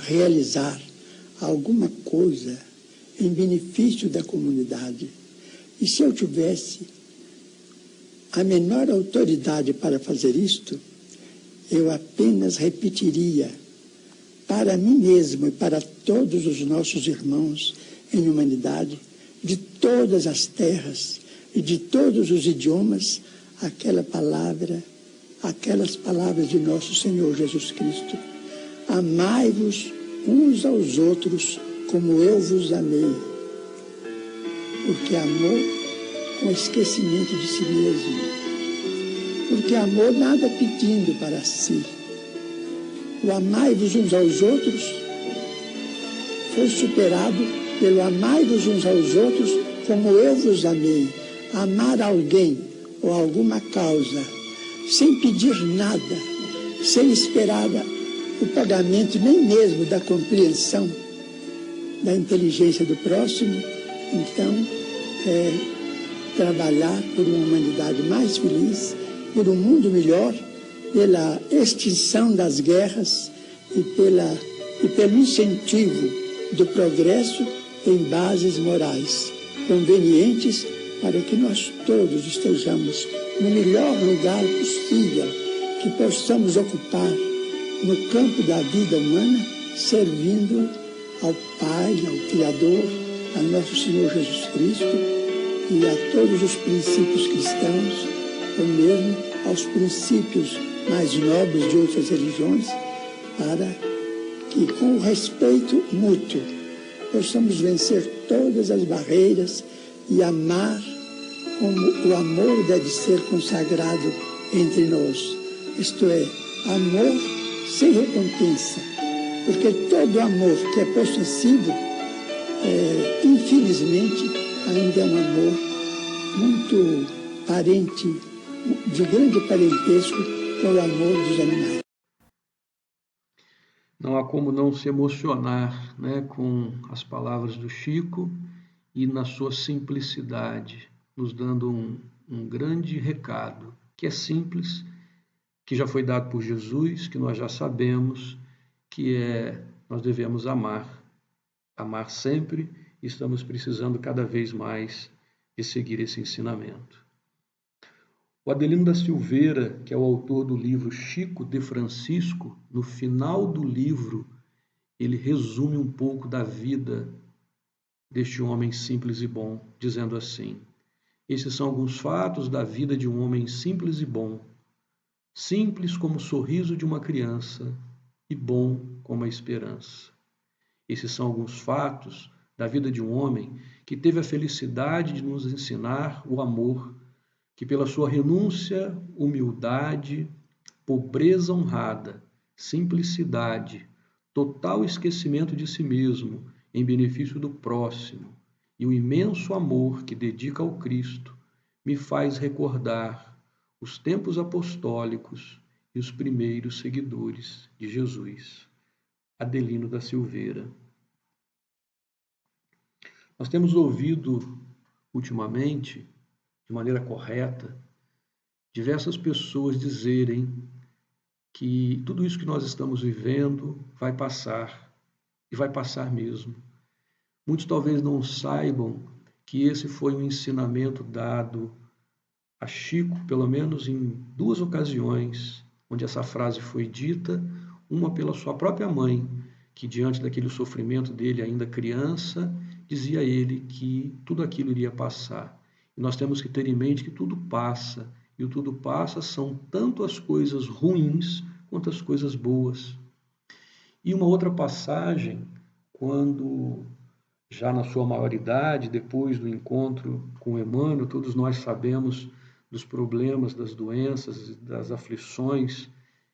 S6: realizar alguma coisa em benefício da comunidade, e se eu tivesse a menor autoridade para fazer isto, eu apenas repetiria para mim mesmo e para todos os nossos irmãos em humanidade, de todas as terras e de todos os idiomas, aquelas palavras de nosso Senhor Jesus Cristo: amai-vos uns aos outros como eu vos amei. Porque amor com esquecimento de si mesmo. Porque amor nada pedindo para si. O amai-vos uns aos outros foi superado pelo amai-vos uns aos outros como eu vos amei. Amar alguém ou alguma causa sem pedir nada, sem esperar o pagamento nem mesmo da compreensão da inteligência do próximo, então trabalhar por uma humanidade mais feliz, por um mundo melhor, pela extinção das guerras e pelo incentivo do progresso em bases morais convenientes para que nós todos estejamos no melhor lugar possível que possamos ocupar no campo da vida humana, servindo ao Pai, ao Criador, a nosso Senhor Jesus Cristo e a todos os princípios cristãos, ou mesmo aos princípios mais nobres de outras religiões, para que, com o respeito mútuo, possamos vencer todas as barreiras e amar como o amor deve ser consagrado entre nós. Isto é, amor sem recompensa, porque todo amor que é possessivo, infelizmente, ainda é um amor muito parente, de grande parentesco com o amor dos animais.
S2: Não há como não se emocionar, né, com as palavras do Chico e na sua simplicidade, nos dando um grande recado, que é simples, que já foi dado por Jesus, que nós já sabemos, que nós devemos amar sempre, e estamos precisando cada vez mais de seguir esse ensinamento. O Adelino da Silveira, que é o autor do livro Chico de Francisco, no final do livro, ele resume um pouco da vida deste homem simples e bom, dizendo assim: esses são alguns fatos da vida de um homem simples e bom, simples como o sorriso de uma criança e bom como a esperança. Esses são alguns fatos da vida de um homem que teve a felicidade de nos ensinar o amor, que pela sua renúncia, humildade, pobreza honrada, simplicidade, total esquecimento de si mesmo em benefício do próximo e o imenso amor que dedica ao Cristo me faz recordar os tempos apostólicos e os primeiros seguidores de Jesus. Adelino da Silveira. Nós temos ouvido ultimamente, de maneira correta, diversas pessoas dizerem que tudo isso que nós estamos vivendo vai passar, e vai passar mesmo. Muitos talvez não saibam que esse foi um ensinamento dado a Chico, pelo menos em 2 ocasiões, onde essa frase foi dita, uma pela sua própria mãe, que diante daquele sofrimento dele ainda criança, dizia a ele que tudo aquilo iria passar. E nós temos que ter em mente que tudo passa, e o tudo passa são tanto as coisas ruins quanto as coisas boas. E uma outra passagem, quando já na sua maioridade, depois do encontro com Emmanuel, todos nós sabemos dos problemas, das doenças, das aflições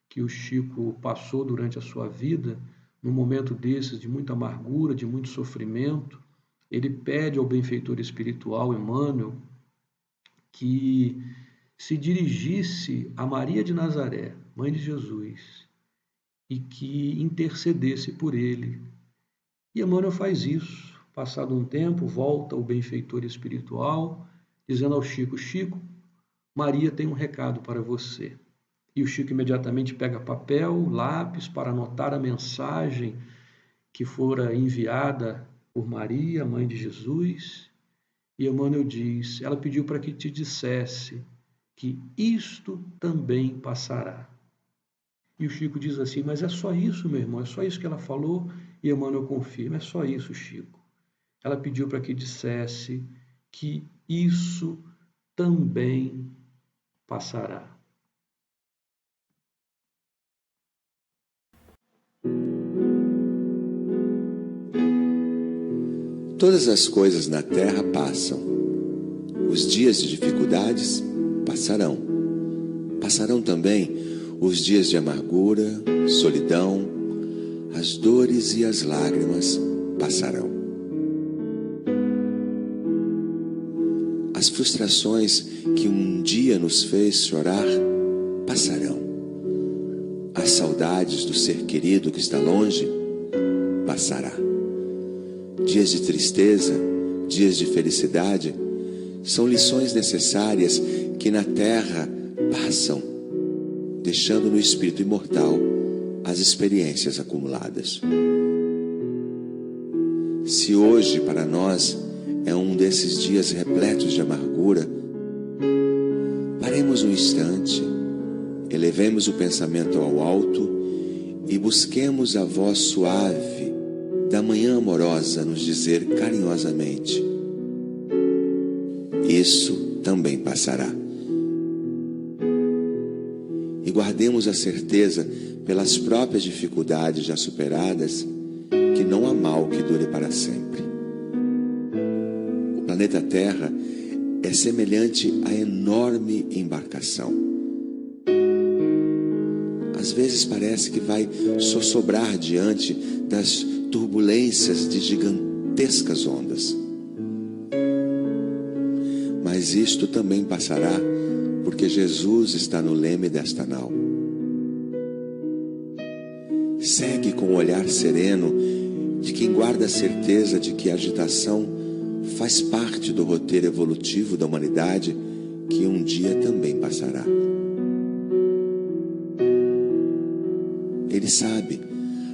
S2: que o Chico passou durante a sua vida, num momento desses de muita amargura, de muito sofrimento, ele pede ao benfeitor espiritual Emmanuel que se dirigisse a Maria de Nazaré, mãe de Jesus, e que intercedesse por ele. E Emmanuel faz isso. Passado um tempo, volta o benfeitor espiritual, dizendo ao Chico: Chico, Maria tem um recado para você. E o Chico imediatamente pega papel, lápis, para anotar a mensagem que fora enviada por Maria, mãe de Jesus. E Emmanuel diz: ela pediu para que te dissesse que isto também passará. E o Chico diz assim: mas é só isso, meu irmão, é só isso que ela falou? E Emmanuel confirma: é só isso, Chico. Ela pediu para que dissesse que isso também passará.
S11: Todas as coisas na terra passam. Os dias de dificuldades passarão. Passarão também os dias de amargura, solidão, as dores e as lágrimas passarão. As frustrações que um dia nos fez chorar passarão. As saudades do ser querido que está longe passará. Dias de tristeza, dias de felicidade, são lições necessárias que na terra passam, deixando no espírito imortal as experiências acumuladas. Se hoje para nós é um desses dias repletos de amargura, paremos um instante, elevemos o pensamento ao alto e busquemos a voz suave da manhã amorosa nos dizer carinhosamente: isso também passará. E guardemos a certeza, pelas próprias dificuldades já superadas, que não há mal que dure para sempre. O planeta Terra é semelhante à enorme embarcação. Às vezes parece que vai sossobrar diante das turbulências de gigantescas ondas. Mas isto também passará, porque Jesus está no leme desta nau. Segue com o olhar sereno de quem guarda a certeza de que a agitação faz parte do roteiro evolutivo da humanidade, que um dia também passará. Ele sabe,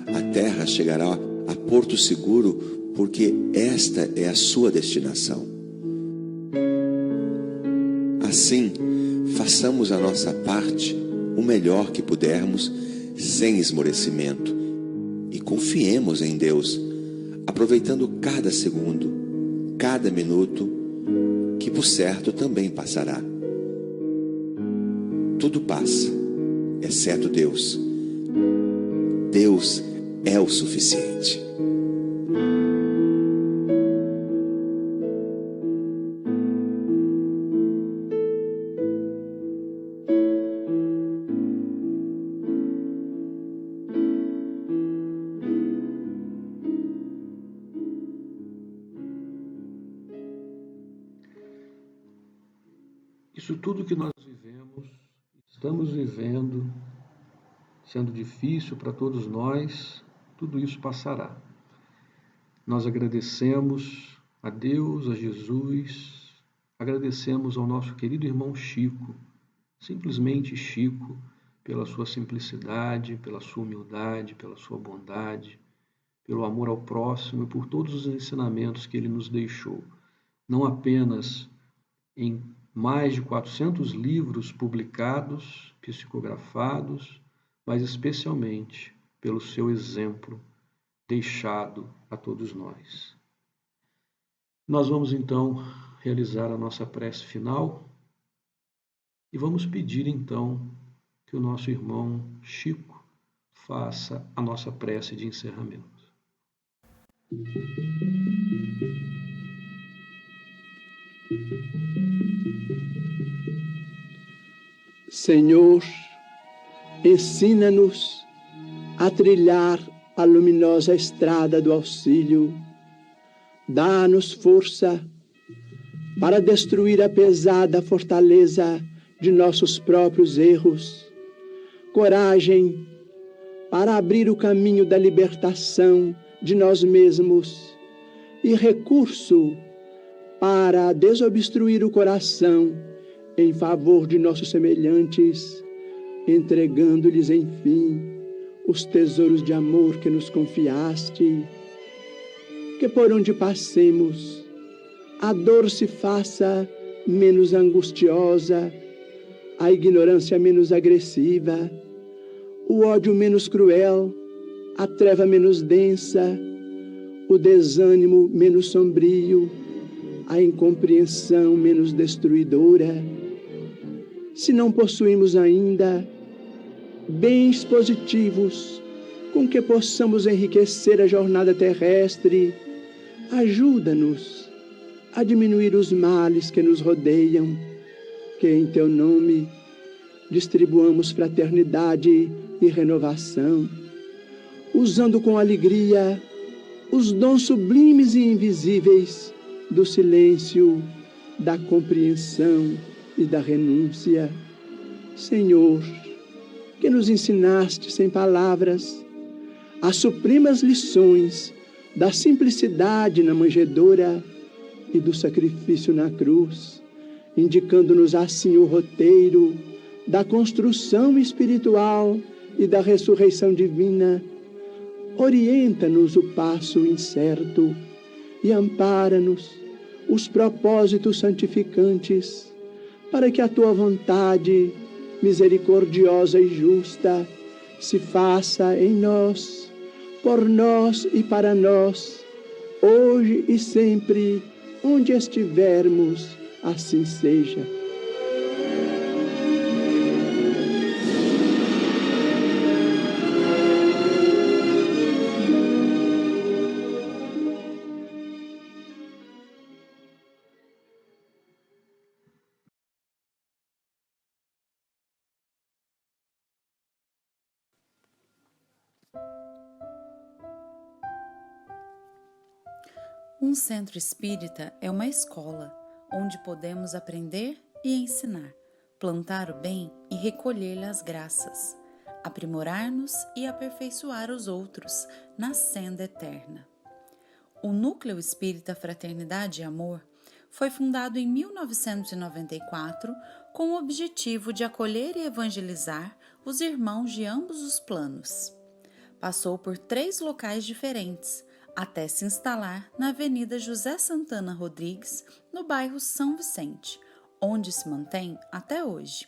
S11: a Terra chegará a porto seguro, porque esta é a sua destinação. Assim, façamos a nossa parte o melhor que pudermos, sem esmorecimento, e confiemos em Deus, aproveitando cada segundo, cada minuto, que por certo também passará. Tudo passa, exceto Deus. Deus é o suficiente.
S2: Isso tudo que nós vivemos, estamos vivendo, sendo difícil para todos nós, tudo isso passará. Nós agradecemos a Deus, a Jesus, agradecemos ao nosso querido irmão Chico, simplesmente Chico, pela sua simplicidade, pela sua humildade, pela sua bondade, pelo amor ao próximo e por todos os ensinamentos que ele nos deixou, não apenas em mais de 400 livros publicados, psicografados, mas especialmente pelo seu exemplo deixado a todos nós. Nós vamos então realizar a nossa prece final e vamos pedir então que o nosso irmão Chico faça a nossa prece de encerramento.
S6: Senhor, ensina-nos a trilhar a luminosa estrada do auxílio. Dá-nos força para destruir a pesada fortaleza de nossos próprios erros. Coragem para abrir o caminho da libertação de nós mesmos e recurso para desobstruir o coração em favor de nossos semelhantes, entregando-lhes, enfim, os tesouros de amor que nos confiaste. Que por onde passemos, a dor se faça menos angustiosa, a ignorância menos agressiva, o ódio menos cruel, a treva menos densa, o desânimo menos sombrio, a incompreensão menos destruidora. Se não possuímos ainda bens positivos com que possamos enriquecer a jornada terrestre, ajuda-nos a diminuir os males que nos rodeiam, que em Teu nome distribuamos fraternidade e renovação, usando com alegria os dons sublimes e invisíveis do silêncio, da compreensão e da renúncia. Senhor, que nos ensinaste sem palavras as supremas lições da simplicidade na manjedoura e do sacrifício na cruz, indicando-nos assim o roteiro da construção espiritual e da ressurreição divina. Orienta-nos o passo incerto e ampara-nos os propósitos santificantes, para que a Tua vontade, misericordiosa e justa, se faça em nós, por nós e para nós, hoje e sempre, onde estivermos, assim seja.
S12: Um centro espírita é uma escola onde podemos aprender e ensinar, plantar o bem e recolher-lhe as graças, aprimorar-nos e aperfeiçoar os outros na senda eterna. O Núcleo Espírita Fraternidade e Amor foi fundado em 1994 com o objetivo de acolher e evangelizar os irmãos de ambos os planos. Passou por 3 locais diferentes, até se instalar na Avenida José Santana Rodrigues, no bairro São Vicente, onde se mantém até hoje.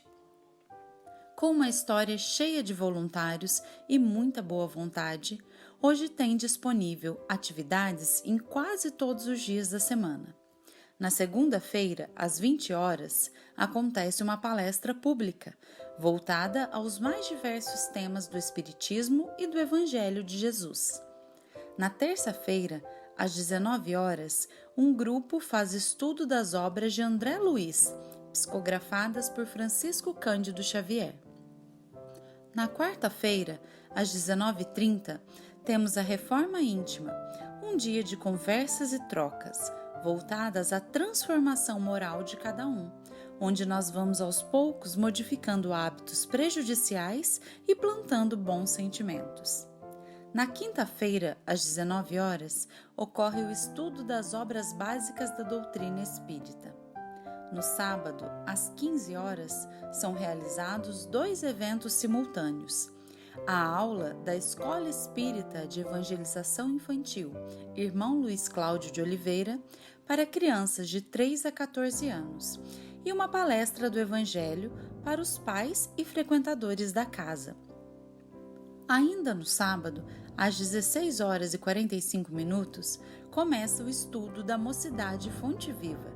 S12: Com uma história cheia de voluntários e muita boa vontade, hoje tem disponível atividades em quase todos os dias da semana. Na segunda-feira, às 20 horas, acontece uma palestra pública, voltada aos mais diversos temas do Espiritismo e do Evangelho de Jesus. Na terça-feira, às 19 horas, um grupo faz estudo das obras de André Luiz, psicografadas por Francisco Cândido Xavier. Na quarta-feira, às 19h30, temos a Reforma Íntima, um dia de conversas e trocas, voltadas à transformação moral de cada um, onde nós vamos aos poucos modificando hábitos prejudiciais e plantando bons sentimentos. Na quinta-feira, às 19 horas, ocorre o estudo das obras básicas da doutrina espírita. No sábado, às 15 horas, são realizados 2 eventos simultâneos. A aula da Escola Espírita de Evangelização Infantil Irmão Luiz Cláudio de Oliveira para crianças de 3 a 14 anos e uma palestra do Evangelho para os pais e frequentadores da casa. Ainda no sábado, às 16 horas e 45 minutos, começa o estudo da Mocidade Fonte Viva,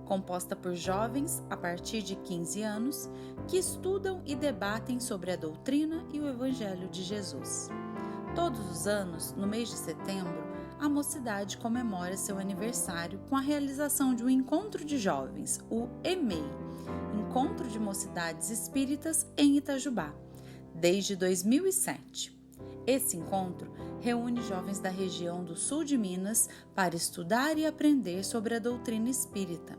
S12: composta por jovens a partir de 15 anos que estudam e debatem sobre a doutrina e o Evangelho de Jesus. Todos os anos, no mês de setembro, a Mocidade comemora seu aniversário com a realização de um encontro de jovens, o EMEI, Encontro de Mocidades Espíritas em Itajubá, desde 2007. Esse encontro reúne jovens da região do sul de Minas para estudar e aprender sobre a doutrina espírita.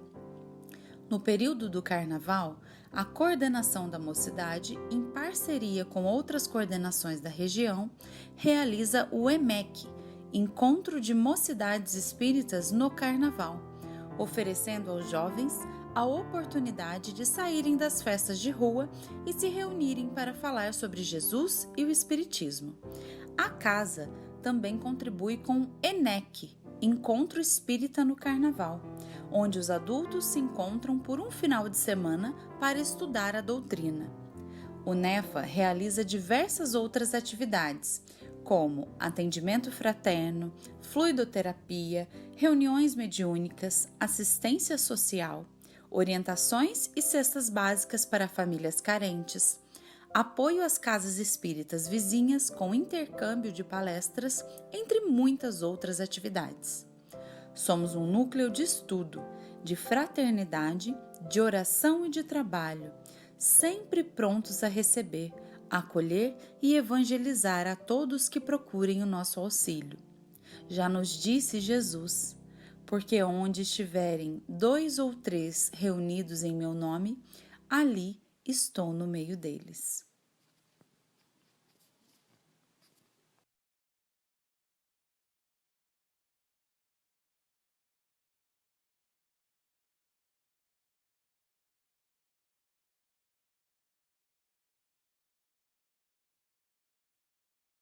S12: No período do Carnaval, a coordenação da Mocidade, em parceria com outras coordenações da região, realiza o EMEC, Encontro de Mocidades Espíritas no Carnaval, oferecendo aos jovens a oportunidade de saírem das festas de rua e se reunirem para falar sobre Jesus e o Espiritismo. A casa também contribui com o ENEC, Encontro Espírita no Carnaval, onde os adultos se encontram por um final de semana para estudar a doutrina. O NEFA realiza diversas outras atividades, como atendimento fraterno, fluidoterapia, reuniões mediúnicas, assistência social, orientações e cestas básicas para famílias carentes, apoio às casas espíritas vizinhas com intercâmbio de palestras, entre muitas outras atividades. Somos um núcleo de estudo, de fraternidade, de oração e de trabalho, sempre prontos a receber, acolher e evangelizar a todos que procurem o nosso auxílio. Já nos disse Jesus, porque onde estiverem 2 ou 3 reunidos em meu nome, ali estou no meio deles.